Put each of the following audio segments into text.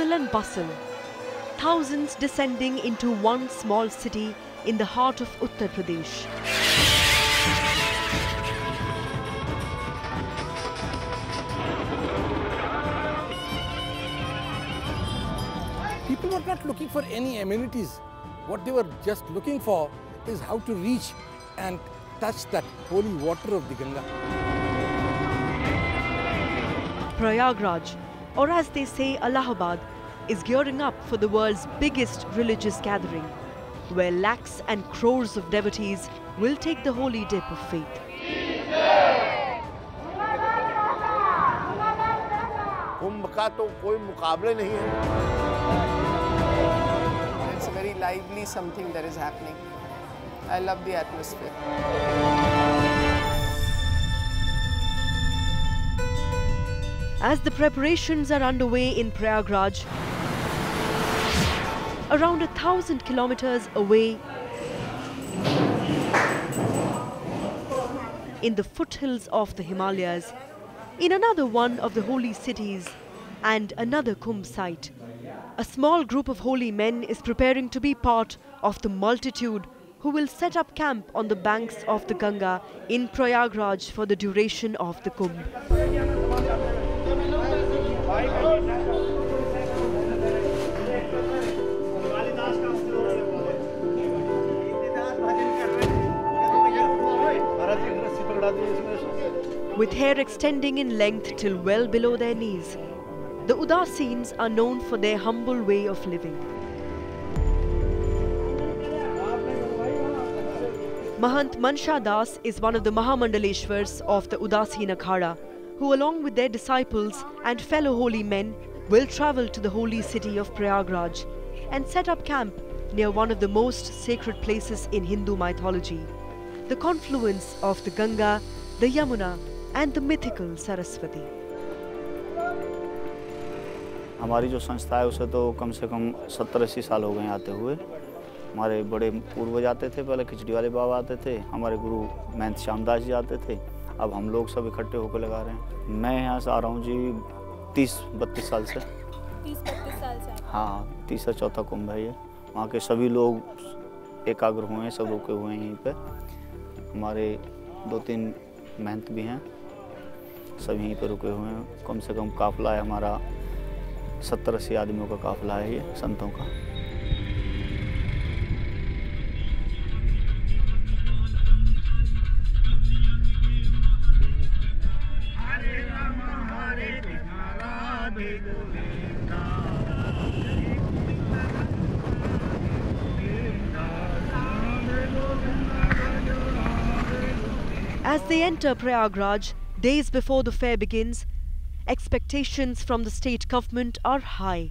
hustle and bustle. Thousands descending into one small city in the heart of Uttar Pradesh. People were not looking for any amenities. What they were just looking for is how to reach and touch that holy water of the Ganga. Prayagraj, or as they say Allahabad, is gearing up for the world's biggest religious gathering, where lakhs and crores of devotees will take the holy dip of faith. कुंभ का तो कोई मुकाबले नहीं है. It's a very lively something that is happening. I love the atmosphere. As the preparations are underway in Prayagraj, around 1,000 kilometers away, in the foothills of the Himalayas, in another one of the holy cities and another Kumbh site, a small group of holy men is preparing to be part of the multitude who will set up camp on the banks of the Ganga in Prayagraj for the duration of the Kumbh. With hair extending in length till well below their knees, the Udaseens are known for their humble way of living. Mahant Mansha Das is one of the Mahamandaleshwars of the Udaseen Akhada, who along with their disciples and fellow holy men will travel to the holy city of Prayagraj and set up camp near one of the most sacred places in Hindu mythology, the confluence of the Ganga, the Yamuna and the mythical Saraswati. हमारी जो संस्था है उसे तो कम से कम 70-80 साल हो गए आते हुए. हमारे बड़े पूर्वज आते थे, पहले खिचड़ी वाले बाबा आते थे, हमारे गुरु महंत श्यामदास जी आते थे. अब हम लोग सब इकट्ठे होकर लगा रहे हैं. मैं यहाँ से आ रहा हूँ जी 30-32 साल से. 30-32 साल से? हाँ, तीसरा चौथा कुंभ है ये. वहाँ के सभी लोग एकाग्र हुए हैं, सब रुके हुए हैं यहीं पर. हमारे 2-3 महंत भी हैं, सब यहीं पर रुके हुए हैं. कम से कम काफिला है हमारा 70-80 आदमियों का काफिला है ये, संतों का. As they enter Prayagraj, days before the fair begins, expectations from the state government are high,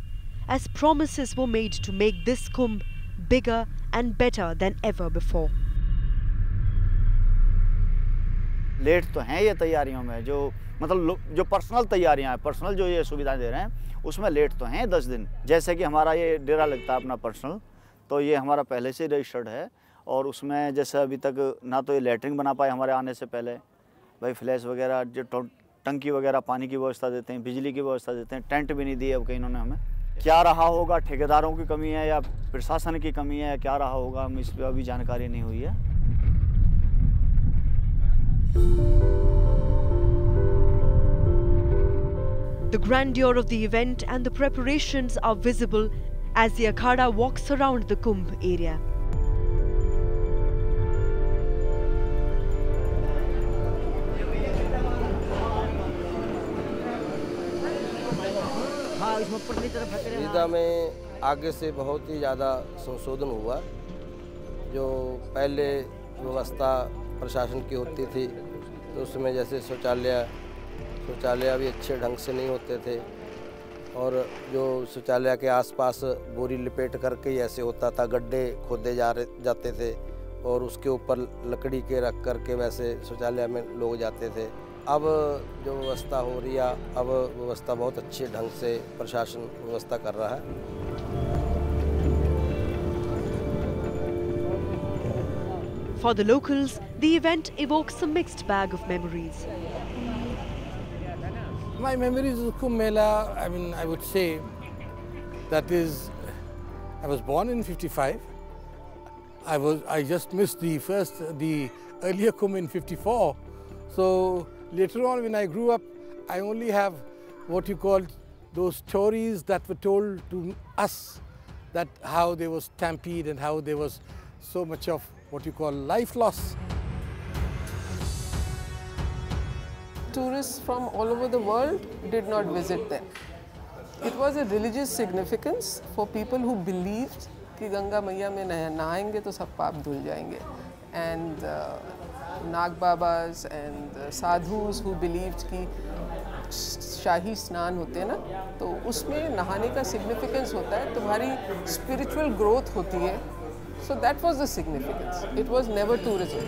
as promises were made to make this Kumbh bigger and better than ever before. Late तो हैं ये तैयारियों में, जो मतलब जो personal तैयारियां हैं, पर्सनल जो ये सुविधाएं दे रहे हैं, उसमें लेट तो हैं 10 दिन. जैसे कि हमारा ये डेरा लगता है अपना पर्सनल, तो ये हमारा पहले से रजिस्टर्ड है. और उसमें जैसे अभी तक ना तो ये लैट्रिन बना पाए हमारे आने से पहले, भाई फ्लैश वगैरह, जो टंकी वगैरह पानी की व्यवस्था देते हैं, बिजली की व्यवस्था देते हैं, टेंट भी नहीं दिए अब कहीं इन्होंने हमें. क्या रहा होगा, ठेकेदारों की कमी है या प्रशासन की कमी है या क्या रहा होगा, हम इस पर अभी जानकारी नहीं हुई है. The grandeur of the event and the preparations are visible as the Akhada walks around the Kumbh area. सुविधा में आगे से बहुत ही ज़्यादा संशोधन हुआ. जो पहले व्यवस्था प्रशासन की होती थी तो उसमें जैसे शौचालय भी अच्छे ढंग से नहीं होते थे, और जो शौचालय के आसपास बोरी लिपेट करके ही ऐसे होता था, गड्ढे खोदे जाते थे और उसके ऊपर लकड़ी के रख करके वैसे शौचालय में लोग जाते थे. अब जो व्यवस्था हो रही है, अब व्यवस्था बहुत अच्छे ढंग से प्रशासन व्यवस्था कर रहा है. For the locals, the event evokes a mixed bag of memories. My memories of Kumbh Mela, I would say That is, I was born in 55. I just missed the earlier Kumbh in 54. So later on when I grew up, I only have what you call those stories that were told to us, that how there was stampede and how there was so much of what you call life loss. Tourists from all over the world did not visit them. It was a religious significance for people who believed कि गंगा मैया में नहाएंगे तो सब पाप धुल जाएंगे. And Nag Babas and sadhus who believed कि शाही स्नान होते हैं ना, तो उसमें नहाने का significance होता है, तुम्हारी spiritual growth होती है. So that was the significance. It was never tourism.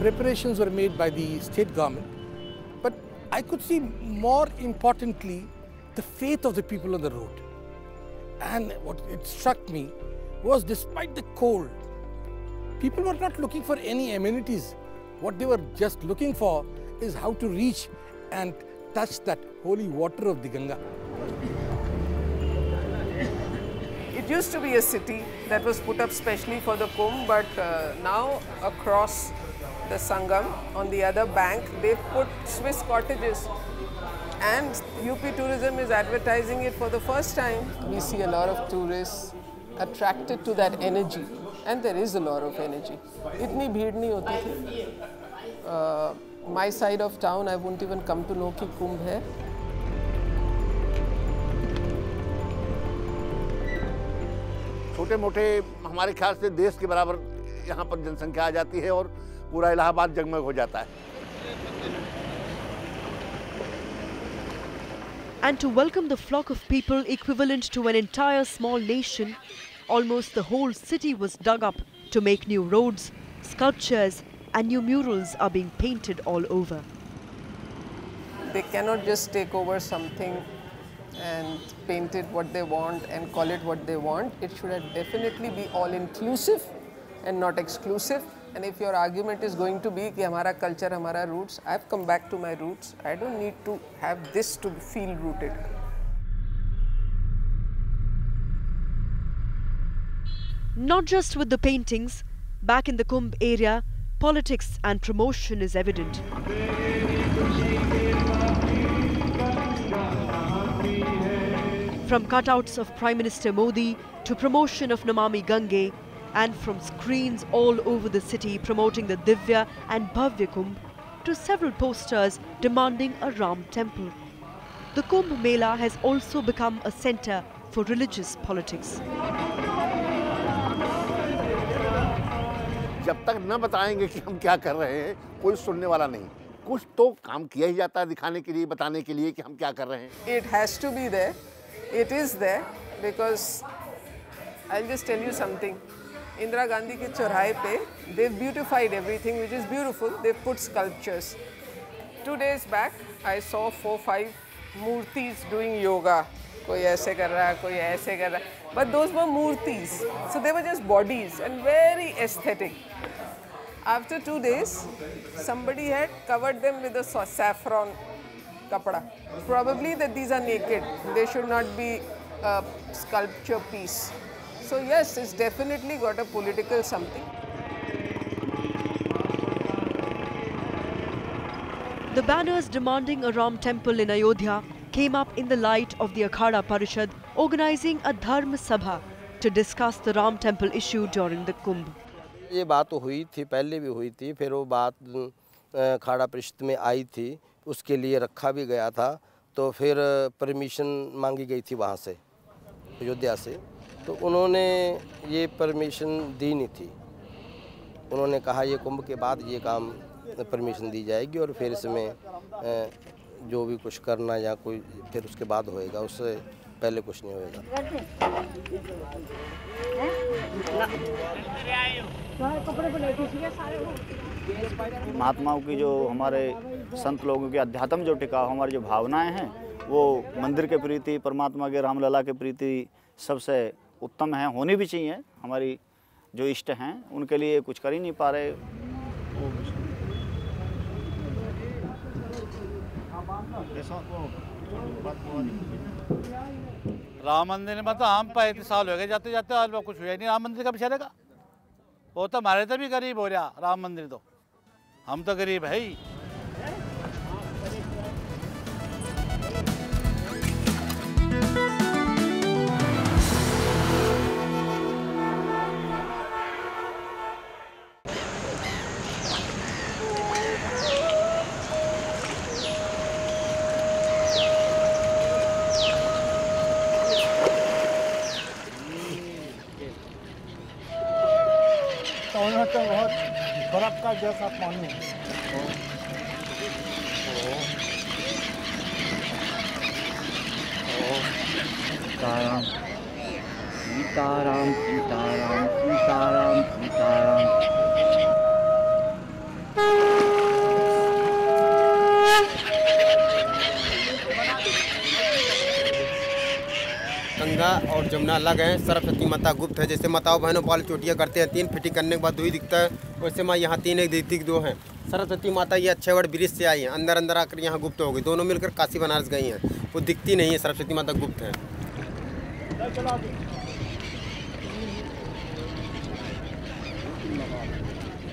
Preparations were made by the state government, but I could see more importantly the faith of the people on the road. And what it struck me was, despite the cold, people were not looking for any amenities. What they were just looking for is how to reach and touch that holy water of the Ganga. It used to be a city that was put up specially for the Kumbh, but now across the Sangam, on the other bank, they put Swiss cottages. And UP Tourism is advertising it for the first time. We see a lot of tourists attracted to that energy, and there is a lot of energy. Itni bheed nahi hoti thi. My side of town, I wouldn't even come to know कि कुंभ है. छोटे मोटे हमारे ख्याल से देश के बराबर यहाँ पर जनसंख्या आ जाती है और पूरा इलाहाबाद जगमग हो जाता है. And to welcome the flock of people equivalent to an entire small nation, almost the whole city was dug up to make new roads, sculptures and new murals are being painted all over. They cannot just take over something and paint it what they want and call it what they want. It should definitely be all-inclusive and not exclusive. And if your argument is going to be कि हमारा culture, हमारा roots, I've come back to my roots. I don't need to have this to feel rooted. Not just with the paintings, back in the Kumbh area, politics and promotion is evident. From cutouts of Prime Minister Modi to promotion of Namami Gange, and from screens all over the city promoting the Divya and Bhavya Kumbh to several posters demanding a Ram temple. The Kumbh Mela has also become a centre for religious politics. जब तक न बताएंगे कि हम क्या कर रहे हैं, कोई सुनने वाला नहीं. कुछ तो काम किया ही जाता है दिखाने के लिए, बताने के लिए कि हम क्या कर रहे हैं. It has to be there. It is there because I'll just tell you something. Indira Gandhi ke चौराहे पे, they've beautified everything which is beautiful. They've put sculptures. 2 days back, I saw 4-5 murtis doing yoga. कोई ऐसे कर रहा है, कोई ऐसे कर रहा है. But those were murtis. So they were just bodies and very aesthetic. After 2 days, somebody had covered them with a saffron kapda. Probably that these are naked. They should not be a sculpture piece. So yes, it's definitely got a political something. The banners demanding a Ram temple in Ayodhya came up in the light of the Akhada Parishad organizing a Dharma Sabha to discuss the Ram temple issue during the Kumbh. ये बात तो हुई थी, पहले भी हुई थी, फिर वो बात अखाड़ा परिषद में आई थी, उसके लिए रखा भी गया था, तो फिर परमिशन मांगी गई थी वहाँ से, अयोध्या से, तो उन्होंने ये परमिशन दी नहीं थी. उन्होंने कहा ये कुंभ के बाद ये काम परमिशन दी जाएगी और फिर इसमें जो भी कुछ करना या कोई फिर उसके बाद होएगा, उससे पहले कुछ नहीं होएगा. महात्माओं की जो हमारे संत लोगों के अध्यात्म जो टिका हमारी जो भावनाएं हैं वो मंदिर के प्रति, परमात्मा के रामलला के प्रति सबसे उत्तम हैं, होनी भी चाहिए. हमारी जो इष्ट हैं उनके लिए कुछ कर ही नहीं पा रहे. राम मंदिर में तो हम 35 साल हो गए जाते जाते, आज कुछ हुआ ही नहीं। राम मंदिर का बिचारे का वो तो हमारे से भी गरीब हो रहा राम मंदिर, तो हम तो गरीब है ही। तो बहुत बर्फ का जैसा पानी है। सीताराम सीताराम सीताराम सीताराम सीताराम। गंगा और जमुना अलग हैं, सरस्वती माता गुप्त है। जैसे माताओं बहनों बाल चोटियाँ करते हैं, 3 फिटिंग करने के बाद 2 ही दिखता है, वैसे माँ यहाँ 3 एक दिखती 2 हैं। सरस्वती माता ये अच्छेगढ़ ब्रिज से आई हैं, अंदर आकर यहाँ गुप्त हो गई। दोनों मिलकर काशी बनारस गई हैं, वो दिखती नहीं है, सरस्वती माता गुप्त है।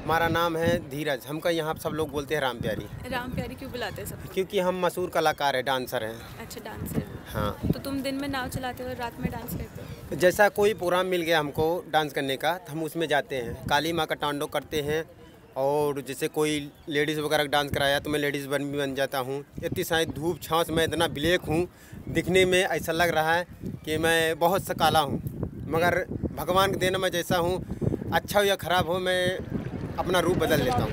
हमारा नाम है धीरज, हमका यहाँ सब लोग बोलते हैं राम प्यारी। राम प्यारी क्यों बुलाते हैं सब? क्योंकि हम मशहूर कलाकार हैं, डांसर हैं। अच्छा, डांसर। हाँ। तो तुम दिन में नाव चलाते हो और रात में डांस करते हो? जैसा कोई प्रोग्राम मिल गया हमको डांस करने का तो हम उसमें जाते हैं। काली माँ का तांडव करते हैं, और जैसे कोई लेडीज़ वगैरह डांस कराया तो मैं लेडीज़ बन जाता हूँ। इतनी सारी धूप छाँव में इतना ब्लैक हूँ, दिखने में ऐसा लग रहा है कि मैं बहुत सा काला हूँ, मगर भगवान के देना मैं जैसा हूँ, अच्छा हो या ख़राब हो, मैं अपना रूप बदल लेता हूँ।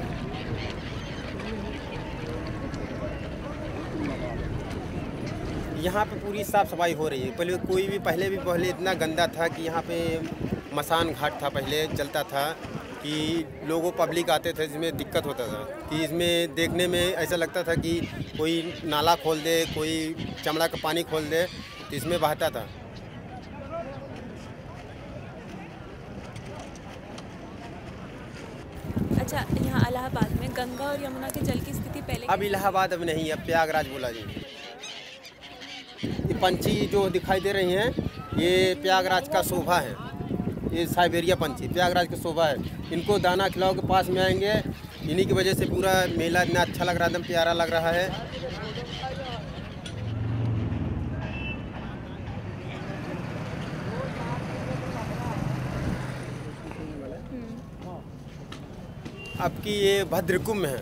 यहाँ पे पूरी साफ़ सफाई हो रही है। पहले इतना गंदा था कि यहाँ पे मसान घाट था, पहले चलता था कि लोगों पब्लिक आते थे, जिसमें दिक्कत होता था कि इसमें देखने में ऐसा लगता था कि कोई नाला खोल दे, कोई चमड़ा का पानी खोल दे तो इसमें बहता था। अच्छा, यहाँ इलाहाबाद में गंगा और यमुना के जल की स्थिति पहले अब इलाहाबाद अब नहीं, अब प्रयागराज बोला जी। ये पंछी जो दिखाई दे रही हैं, ये प्रयागराज का शोभा है। ये साइबेरिया पंछी प्रयागराज की शोभा है। इनको दाना खिलाओ के पास में आएंगे, इन्हीं की वजह से पूरा मेला इतना अच्छा लग रहा है, एकदम प्यारा लग रहा है। अब की ये भद्रकुंभ है,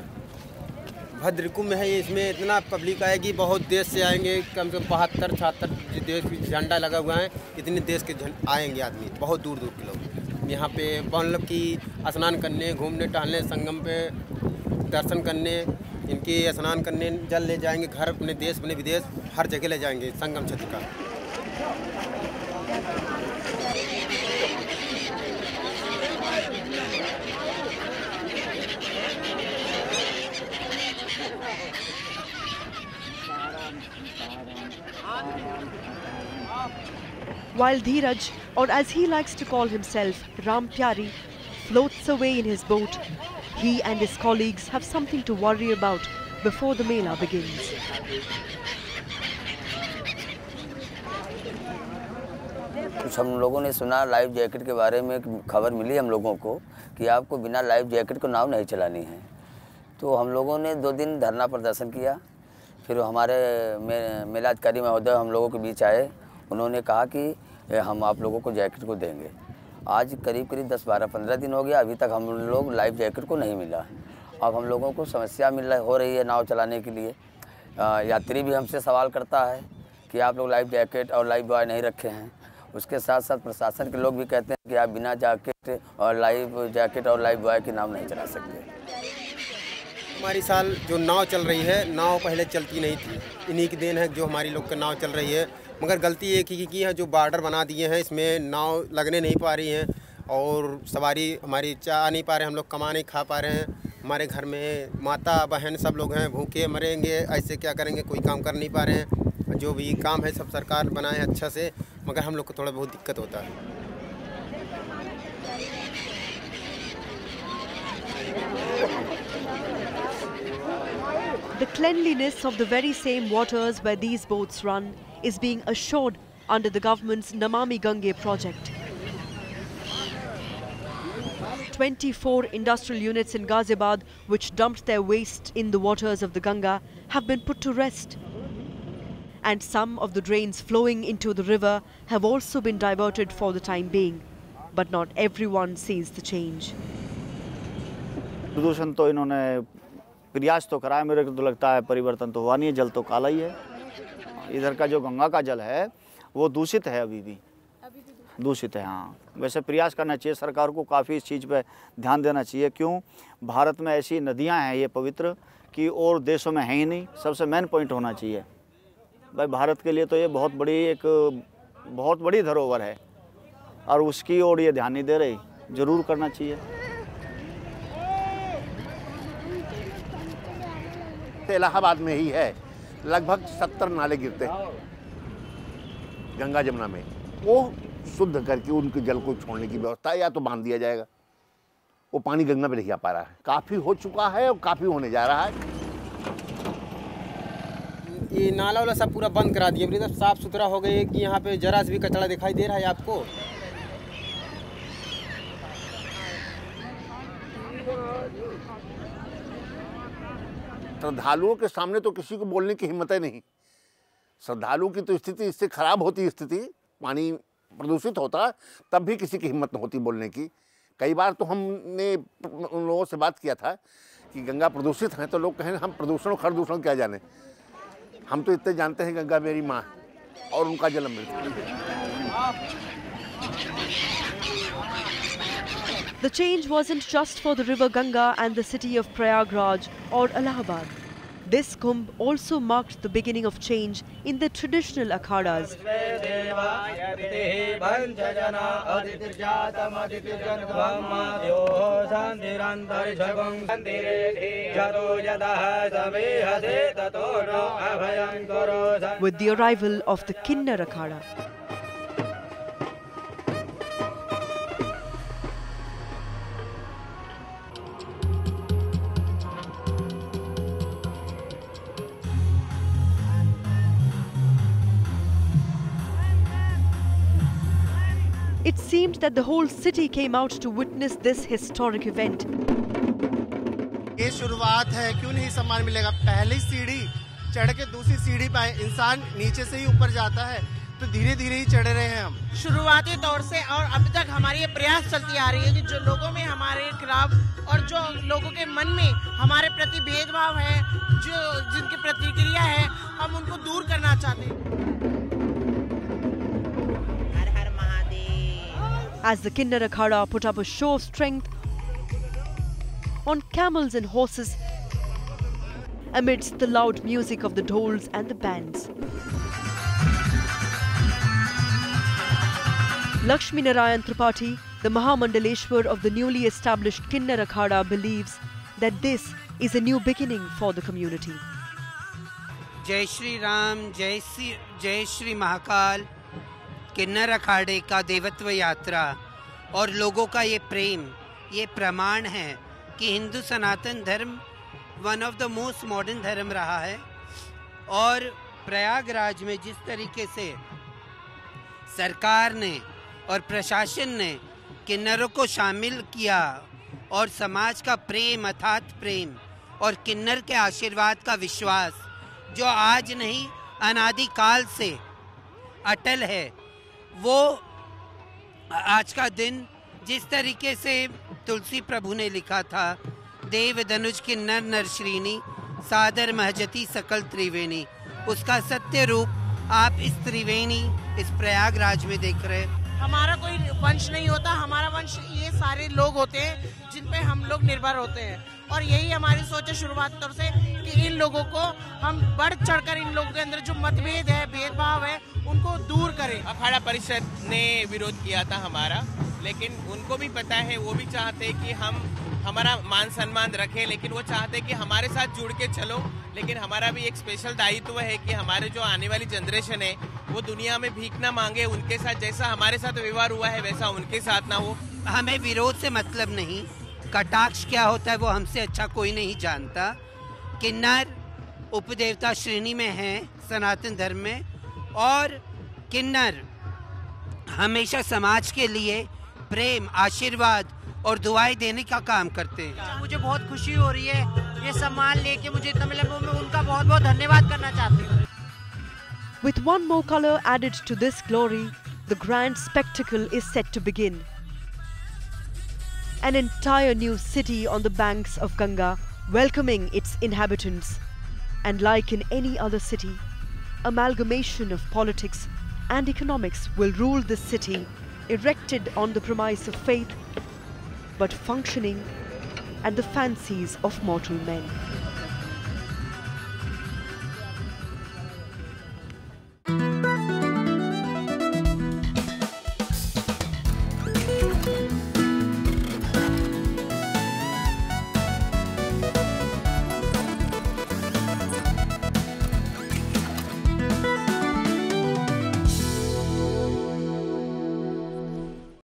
भद्रकुंभ है। इसमें इतना पब्लिक आएगी, बहुत देश से आएंगे, कम से कम 72-76 देश की झंडा लगा हुआ है। इतने देश के आएंगे आदमी, बहुत दूर दूर के लोग यहाँ पे मतलब कि स्नान करने, घूमने टहलने, संगम पे दर्शन करने, इनके स्नान करने जल ले जाएंगे घर, अपने देश अपने विदेश हर जगह ले जाएंगे संगम क्षेत्र का। While Dheeraj, or as he likes to call himself, Ram Pyari, floats away in his boat, he and his colleagues have something to worry about before the Mela begins. कुछ हम लोगों ने सुना लाइफ जैकेट के बारे में, खबर मिली हम लोगों को कि आपको बिना लाइफ जैकेट को नाव नहीं चलानी है। तो हम लोगों ने 2 दिन धरना प्रदर्शन किया। फिर हमारे मेलाधिकारी महोदय हम लोगों के बीच आए, उन्होंने कहा कि हम आप लोगों को जैकेट को देंगे। आज करीब 10, 12, 15 दिन हो गया, अभी तक हम लोग लाइफ जैकेट को नहीं मिला। अब हम लोगों को समस्या हो रही है नाव चलाने के लिए। यात्री भी हमसे सवाल करता है कि आप लोग लाइफ जैकेट और लाइफ बॉय नहीं रखे हैं। उसके साथ साथ प्रशासन के लोग भी कहते हैं कि आप बिना जैकेट और लाइफ बॉय की नाव नहीं चला सकते। हमारी साल जो नाव चल रही है, नाव पहले चलती नहीं थी, इन्हीं की देन है जो हमारी लोग का नाव चल रही है। मगर गलती एक ही की है, जो बॉर्डर बना दिए हैं, इसमें नाव लगने नहीं पा रही हैं और सवारी हमारी चाह नहीं पा रहे, हम लोग कमा नहीं खा पा रहे हैं। हमारे घर में माता बहन सब लोग हैं, भूखे मरेंगे, ऐसे क्या करेंगे, कोई काम कर नहीं पा रहे हैं। जो भी काम है सब सरकार बनाए अच्छा से, मगर हम लोग को थोड़ा बहुत दिक्कत होता है। The cleanliness of the very same waters where these boats run is being assured under the government's Namami Gange project. 24 industrial units in Ghaziabad which dumped their waste in the waters of the Ganga have been put to rest. And some of the drains flowing into the river have also been diverted for the time being. But not everyone sees the change. प्रदूषण तो इन्होंने प्रयास तो कराया, मेरे को तो लगता है परिवर्तन तो हुआ नहीं है, जल तो काला ही है। इधर का जो गंगा का जल है वो दूषित है, अभी भी दूषित है। हाँ, वैसे प्रयास करना चाहिए सरकार को, काफ़ी इस चीज़ पे ध्यान देना चाहिए। क्यों? भारत में ऐसी नदियां हैं ये पवित्र कि और देशों में है ही नहीं, सबसे मेन पॉइंट होना चाहिए। भाई भारत के लिए तो ये बहुत बड़ी धरोहर है और उसकी ओर ये ध्यान नहीं दे रही, जरूर करना चाहिए। इलाहाबाद में ही है, लगभग 70 नाले गिरते हैं गंगा जमुना में। वो शुद्ध करके उनके जल को छोड़ने की व्यवस्था या तो बांध दिया जाएगा, वो पानी गंगा में नहीं आ पा रहा है। काफ़ी हो चुका है और काफ़ी होने जा रहा है। ये नाला वाला सब पूरा बंद करा दिया, मतलब साफ सुथरा हो गए कि यहाँ पे जरा से भी कचरा दिखाई दे रहा है आपको। श्रद्धालुओं के सामने तो किसी को बोलने की हिम्मत ही नहीं। श्रद्धालुओं की तो स्थिति इससे खराब होती, स्थिति पानी प्रदूषित होता तब भी किसी की हिम्मत न होती बोलने की। कई बार तो हमने उन लोगों से बात किया था कि गंगा प्रदूषित है, तो लोग कहें हम प्रदूषण खरदूषण क्या जाने, हम तो इतने जानते हैं गंगा मेरी माँ और उनका जल अमृत। The change wasn't just for the river Ganga and the city of Prayagraj or Allahabad. This Kumbh also marked the beginning of change in the traditional akhadas. With the arrival of the Kinnar Akhada. It seemed that the whole city came out to witness this historic event. ये शुरुआत है, क्यों नहीं सम्मान मिलेगा? पहली सीढ़ी चढ़ के दूसरी सीढ़ी पे इंसान नीचे से ही ऊपर जाता है, तो धीरे धीरे ही चढ़ रहे हैं हम। शुरुआती तौर से और अब तक हमारी ये प्रयास चलती आ रही है कि जो लोगों में हमारे खिलाफ और जो लोगों के मन में हमारे प्रति भेदभाव है, जो जिनकी प्रतिक्रिया है, हम उनको दूर करना चाहते हैं। As the Kinnar Akhada put up a show of strength on camels and horses amidst the loud music of the dhols and the bands. Lakshmi Narayan Tripathi, the Mahamandaleshwar of the newly established Kinnar Akhada, believes that this is a new beginning for the community. Jai Shri Ram, Jai Shri Mahakal, किन्नर अखाड़े का देवत्व यात्रा और लोगों का ये प्रेम, ये प्रमाण है कि हिंदू सनातन धर्म one of the most modern धर्म रहा है। और प्रयागराज में जिस तरीके से सरकार ने और प्रशासन ने किन्नरों को शामिल किया और समाज का प्रेम, अथात प्रेम और किन्नर के आशीर्वाद का विश्वास जो आज नहीं अनादिकाल से अटल है, वो आज का दिन जिस तरीके से तुलसी प्रभु ने लिखा था, देव धनुष किन्नर नरश्रीनी सादर महजती सकल त्रिवेणी, उसका सत्य रूप आप इस त्रिवेणी, इस प्रयागराज में देख रहे हैं। हमारा कोई वंश नहीं होता, हमारा वंश ये सारे लोग होते हैं जिन पे हम लोग निर्भर होते हैं। और यही हमारी सोच है शुरुआत तौर से कि इन लोगों को हम बढ़ चढ़कर इन लोगों के अंदर जो मतभेद है, भेदभाव है, उनको दूर करें। अखाड़ा परिषद ने विरोध किया था हमारा, लेकिन उनको भी पता है, वो भी चाहते हैं कि हम हमारा मान सम्मान रखें, लेकिन वो चाहते हैं कि हमारे साथ जुड़ के चलो। लेकिन हमारा भी एक स्पेशल दायित्व है कि हमारे जो आने वाली जनरेशन है वो दुनिया में भीख ना मांगे, उनके साथ जैसा हमारे साथ व्यवहार हुआ है वैसा उनके साथ ना हो। हमें विरोध से मतलब नहीं, कटाक्ष क्या होता है वो हमसे अच्छा कोई नहीं जानता। किन्नर उपदेवता श्रेणी में हैं सनातन धर्म में, और किन्नर हमेशा समाज के लिए प्रेम, आशीर्वाद और दुआएं देने का काम करते हैं। मुझे बहुत खुशी हो रही है, ये सम्मान लेके मुझे इतना मिला, मैं उनका बहुत बहुत धन्यवाद करना चाहती हूँ। With one more color added to this glory, the grand spectacle is set to begin. An entire new city on the banks of Ganga, welcoming its inhabitants. And like in any other city, amalgamation of politics and economics will rule this city, erected on the premise of faith, but functioning at the fancies of mortal men.